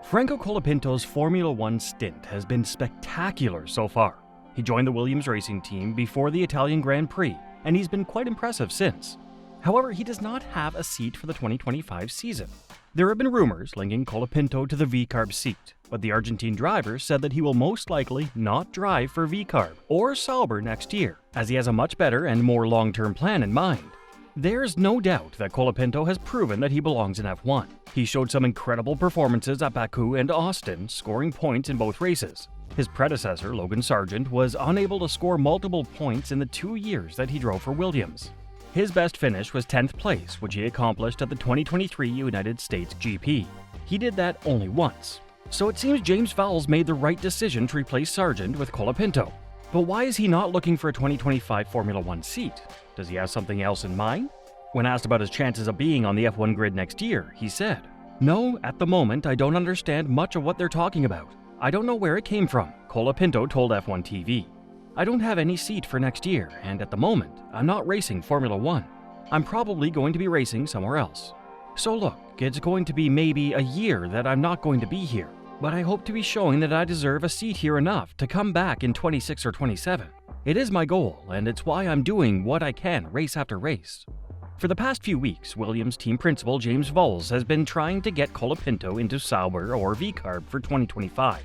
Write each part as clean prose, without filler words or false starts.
Franco Colapinto's Formula One stint has been spectacular so far. He joined the Williams racing team before the Italian Grand Prix, and he's been quite impressive since. However, he does not have a seat for the 2025 season. There have been rumors linking Colapinto to the VCARB seat, but the Argentine driver said that he will most likely not drive for VCARB or Sauber next year, as he has a much better and more long-term plan in mind. There's no doubt that Colapinto has proven that he belongs in F1. He showed some incredible performances at Baku and Austin, scoring points in both races. His predecessor, Logan Sargent, was unable to score multiple points in the 2 years that he drove for Williams. His best finish was 10th place, which he accomplished at the 2023 United States GP. He did that only once. So it seems James Vowles made the right decision to replace Sargent with Colapinto. But why is he not looking for a 2025 Formula One seat? Does he have something else in mind? When asked about his chances of being on the F1 grid next year, he said, "No, at the moment I don't understand much of what they're talking about. I don't know where it came from," Colapinto told F1 TV. "I don't have any seat for next year, and at the moment, I'm not racing Formula One. I'm probably going to be racing somewhere else. So look, it's going to be maybe a year that I'm not going to be here, but I hope to be showing that I deserve a seat here enough to come back in 26 or 27. It is my goal, and it's why I'm doing what I can race after race." For the past few weeks, Williams team principal James Vowles has been trying to get Colapinto into Sauber or VCARB for 2025,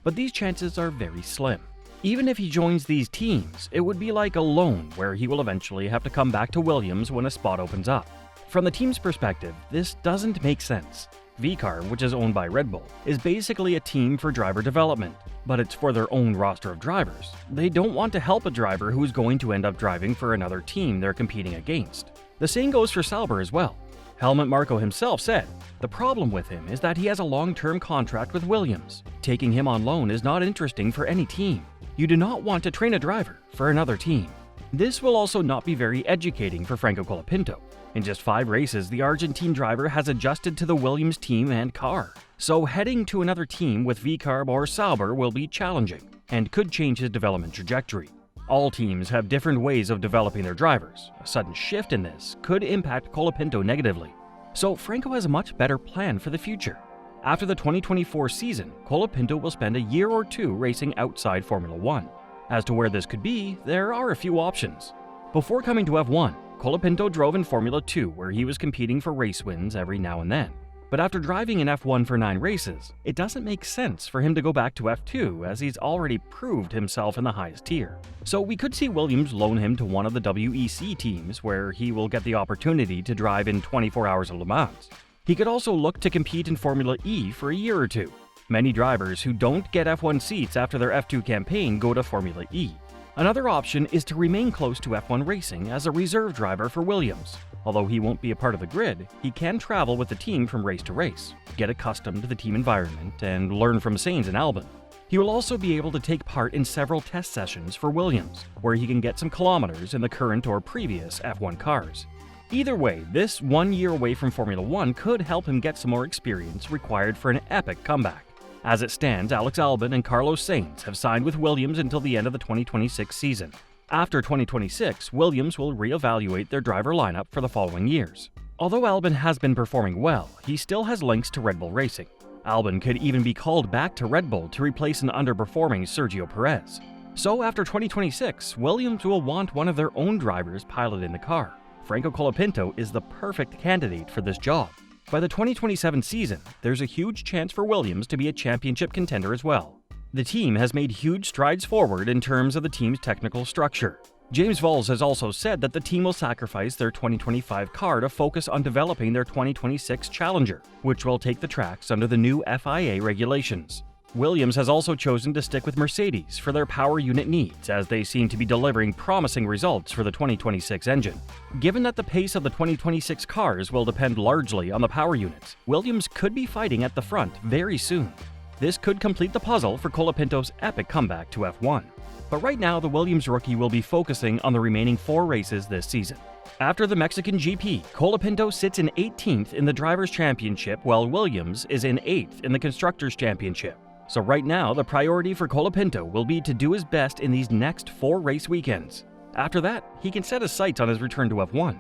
but these chances are very slim. Even if he joins these teams, it would be like a loan where he will eventually have to come back to Williams when a spot opens up. From the team's perspective, this doesn't make sense. VCARB, which is owned by Red Bull, is basically a team for driver development, but it's for their own roster of drivers. They don't want to help a driver who's going to end up driving for another team they're competing against. The same goes for Sauber as well. Helmut Marko himself said, "The problem with him is that he has a long-term contract with Williams. Taking him on loan is not interesting for any team. You do not want to train a driver for another team." This will also not be very educating for Franco Colapinto. In just 5 races, the Argentine driver has adjusted to the Williams team and car. So heading to another team with VCARB or Sauber will be challenging and could change his development trajectory. All teams have different ways of developing their drivers. A sudden shift in this could impact Colapinto negatively. So Franco has a much better plan for the future. After the 2024 season, Colapinto will spend a year or 2 racing outside Formula One. As to where this could be, there are a few options. Before coming to F1, Colapinto drove in Formula 2, where he was competing for race wins every now and then. But after driving in F1 for 9 races, it doesn't make sense for him to go back to F2 as he's already proved himself in the highest tier. So we could see Williams loan him to one of the WEC teams where he will get the opportunity to drive in 24 hours of Le Mans. He could also look to compete in Formula E for a year or 2. Many drivers who don't get F1 seats after their F2 campaign go to Formula E. Another option is to remain close to F1 racing as a reserve driver for Williams. Although he won't be a part of the grid, he can travel with the team from race to race, get accustomed to the team environment, and learn from Sainz and Albon. He will also be able to take part in several test sessions for Williams, where he can get some kilometers in the current or previous F1 cars. Either way, this 1 year away from Formula One could help him get some more experience required for an epic comeback. As it stands, Alex Albon and Carlos Sainz have signed with Williams until the end of the 2026 season. After 2026, Williams will reevaluate their driver lineup for the following years. Although Albon has been performing well, he still has links to Red Bull Racing. Albon could even be called back to Red Bull to replace an underperforming Sergio Perez. So after 2026, Williams will want one of their own drivers piloting the car. Franco Colapinto is the perfect candidate for this job. By the 2027 season, there's a huge chance for Williams to be a championship contender as well. The team has made huge strides forward in terms of the team's technical structure. James Vowles has also said that the team will sacrifice their 2025 car to focus on developing their 2026 Challenger, which will take the tracks under the new FIA regulations. Williams has also chosen to stick with Mercedes for their power unit needs, as they seem to be delivering promising results for the 2026 engine. Given that the pace of the 2026 cars will depend largely on the power units, Williams could be fighting at the front very soon. This could complete the puzzle for Colapinto's epic comeback to F1. But right now, the Williams rookie will be focusing on the remaining 4 races this season. After the Mexican GP, Colapinto sits in 18th in the Drivers' Championship, while Williams is in 8th in the Constructors' Championship. So right now, the priority for Colapinto will be to do his best in these next 4 race weekends. After that, he can set his sights on his return to F1.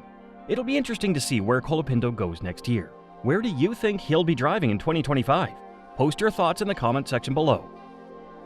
It'll be interesting to see where Colapinto goes next year. Where do you think he'll be driving in 2025? Post your thoughts in the comment section below.